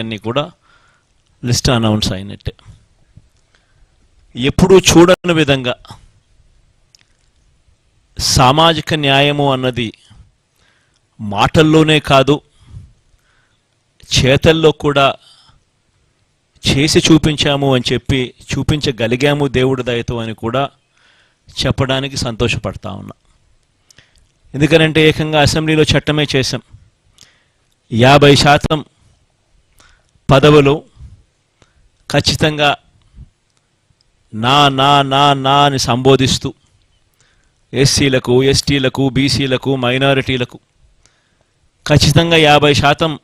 అన్నీ కూడా list announce అయినట్టే. ఎప్పుడూ చూడని విధంగా సామాజిక న్యాయము అన్నది మాటల్లోనే కాదు, చేతల్లో కూడా చేసి చూపించాము అని చెప్పి చూపించగలిగాము దేవుడి దయతో అని కూడా చెప్పడానికి సంతోషపడతా ఉన్నా. ఎందుకనంటే ఏకంగా అసెంబ్లీలో చట్టమే చేశాం. 50% పదవులు ఖచ్చితంగా నా నా నా నా అని సంబోధిస్తూ ఎస్సీలకు, ఎస్టీలకు, బీసీలకు, మైనారిటీలకు ఖచ్చితంగా 50%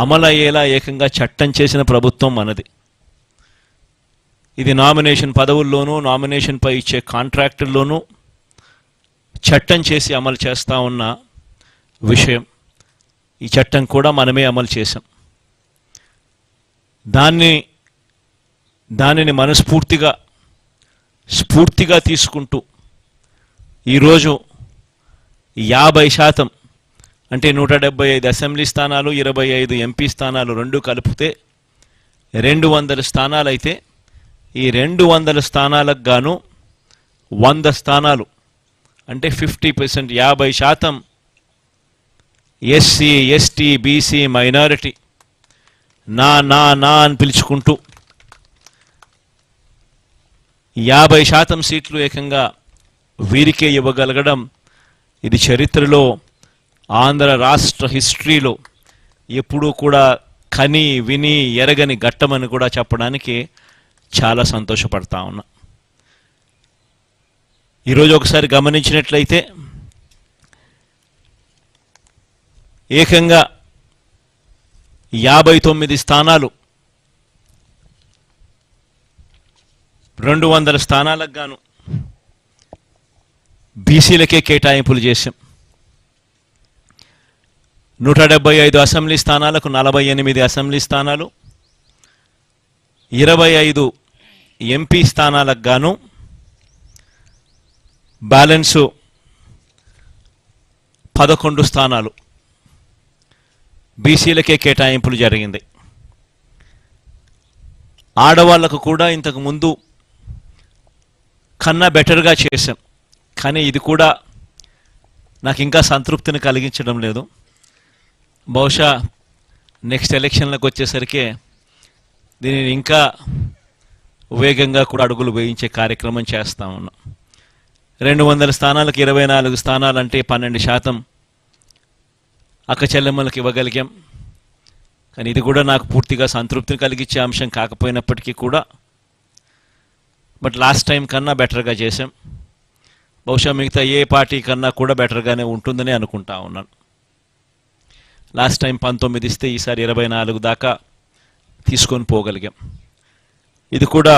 అమలయ్యేలా ఏకంగా చట్టం చేసిన ప్రభుత్వం మనది. ఇది నామినేషన్ పదవుల్లోనూ, నామినేషన్పై ఇచ్చే కాంట్రాక్టుల్లోనూ చట్టం చేసి అమలు చేస్తూ ఉన్న విషయం. ఈ చట్టం కూడా మనమే అమలు చేశాం. దానిని స్ఫూర్తిగా తీసుకుంటూ ఈరోజు 50% అంటే 175 అసెంబ్లీ స్థానాలు, 25 ఎంపీ స్థానాలు రెండు కలిపితే 200 స్థానాలు అయితే, ఈ 200 స్థానాలకు గాను 100 స్థానాలు అంటే 50%, 50% ఎస్సీ, ఎస్టీ, బీసీ, మైనారిటీ నా నా నా అని పిలుచుకుంటూ 50% సీట్లు ఏకంగా వీరికే ఇవ్వగలగడం ఇది చరిత్రలో, ఆంధ్ర రాష్ట్ర హిస్టరీలో ఎప్పుడూ కూడా కని విని ఎరగని ఘట్టమని కూడా చెప్పడానికి చాలా సంతోషపడతా ఉన్నా. ఈరోజు ఒకసారి గమనించినట్లయితే ఏకంగా 59 స్థానాలు 200 స్థానాలకు గాను బీసీలకే కేటాయింపులు చేశాం. 175 అసెంబ్లీ స్థానాలకు 48 అసెంబ్లీ స్థానాలు, 25 ఎంపీ స్థానాలకు గాను బ్యాలెన్సు 11 స్థానాలు బీసీలకే కేటాయింపులు జరిగింది. ఆడవాళ్లకు కూడా ఇంతకు ముందు కన్నా బెటర్గా చేశాం. కానీ ఇది కూడా నాకు ఇంకా సంతృప్తిని కలిగించడం లేదు. బహుశా నెక్స్ట్ ఎలక్షన్లకు వచ్చేసరికి దీనిని ఇంకా వేగంగా కూడా అడుగులు వేయించే కార్యక్రమం చేస్తూ ఉన్నాం. 200 స్థానాలకు 24 స్థానాలంటే 12% అక్క చెల్లెమ్మలకు ఇవ్వగలిగాం. కానీ ఇది కూడా నాకు పూర్తిగా సంతృప్తిని కలిగించే అంశం కాకపోయినప్పటికీ కూడా బట్ లాస్ట్ టైం కన్నా బెటర్గా చేశాం. బహుశా మిగతా ఏ పార్టీ కన్నా కూడా బెటర్గానే ఉంటుందని అనుకుంటా ఉన్నాను. లాస్ట్ టైం 19 ఇస్తే ఈసారి 24 దాకా తీసుకొని పోగలిగాం. ఇది కూడా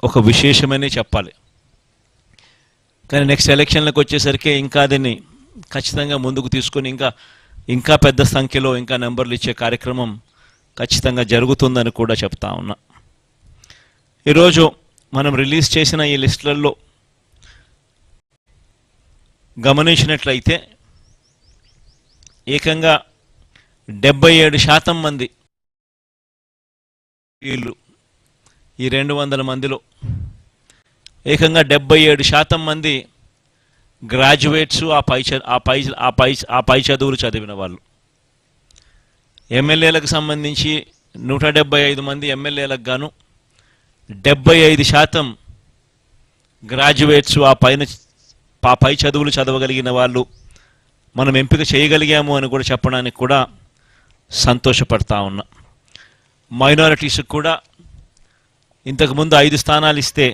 ఒక విశేషమని చెప్పాలి. కానీ నెక్స్ట్ ఎలక్షన్లకు వచ్చేసరికి ఇంకా దీన్ని ఖచ్చితంగా ముందుకు తీసుకొని ఇంకా పెద్ద సంఖ్యలో ఇంకా నెంబర్లు ఇచ్చే కార్యక్రమం ఖచ్చితంగా జరుగుతుందని కూడా చెప్తా ఉన్నా. ఈరోజు మనం రిలీజ్ చేసిన ఈ లిస్టులలో గమనించినట్లయితే ఏకంగా 77% మంది వీళ్ళు ఈ 200 మందిలో ఏకంగా 77% మంది గ్రాడ్యుయేట్స్, ఆ పై చదువులు చదివిన వాళ్ళు. ఎమ్మెల్యేలకు సంబంధించి 175 మంది ఎమ్మెల్యేలకు గాను 75% గ్రాడ్యుయేట్స్, ఆ పై చదువులు చదవగలిగిన వాళ్ళు మనం ఎంపిక చేయగలిగాము అని కూడా చెప్పడానికి కూడా సంతోషపడతా ఉన్నా. మైనారిటీస్కి కూడా ఇంతకుముందు 5 స్థానాలు ఇస్తే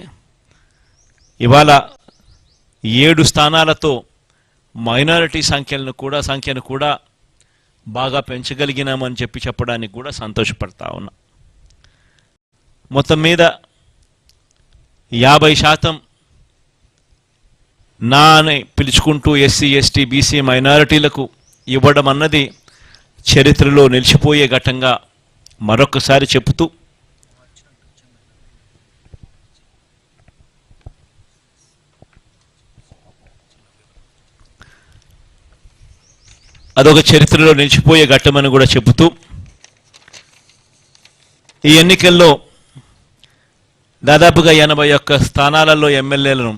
ఇవాళ 7 స్థానాలతో మైనారిటీ సంఖ్యను కూడా బాగా పెంచగలిగినామని చెప్పడానికి కూడా సంతోషపడతా ఉన్నా. మొత్తం మీద 50% నా అని పిలుచుకుంటూ ఎస్సీ, ఎస్టీ, బీసీ, మైనారిటీలకు ఇవ్వడం అన్నది చరిత్రలో నిలిచిపోయే ఘట్టంగా మరొకసారి చెబుతూ అదొక చరిత్రలో నిలిచిపోయే ఘట్టమని కూడా చెబుతూ ఈ ఎన్నికల్లో దాదాపుగా 81 స్థానాలలో ఎమ్మెల్యేలను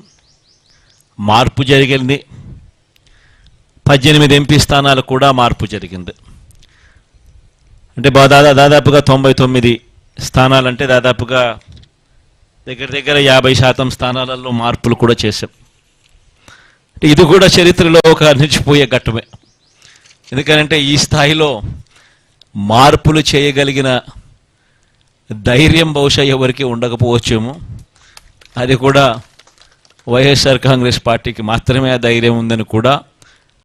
మార్పు జరిగింది. 18 ఎంపీ స్థానాలు కూడా మార్పు జరిగింది. అంటే దాదాపుగా 99 స్థానాలంటే దాదాపుగా దగ్గర 50% స్థానాలలో మార్పులు కూడా చేశాం. అంటే ఇది కూడా చరిత్రలో ఒక నిలిచిపోయే ఘట్టమే. ఎందుకంటే ఈ స్థాయిలో మార్పులు చేయగలిగిన ధైర్యం బహుశా ఎవరికి ఉండకపోవచ్చేమో. అది కూడా వైఎస్ఆర్ కాంగ్రెస్ పార్టీకి మాత్రమే ఆ ధైర్యం ఉందని కూడా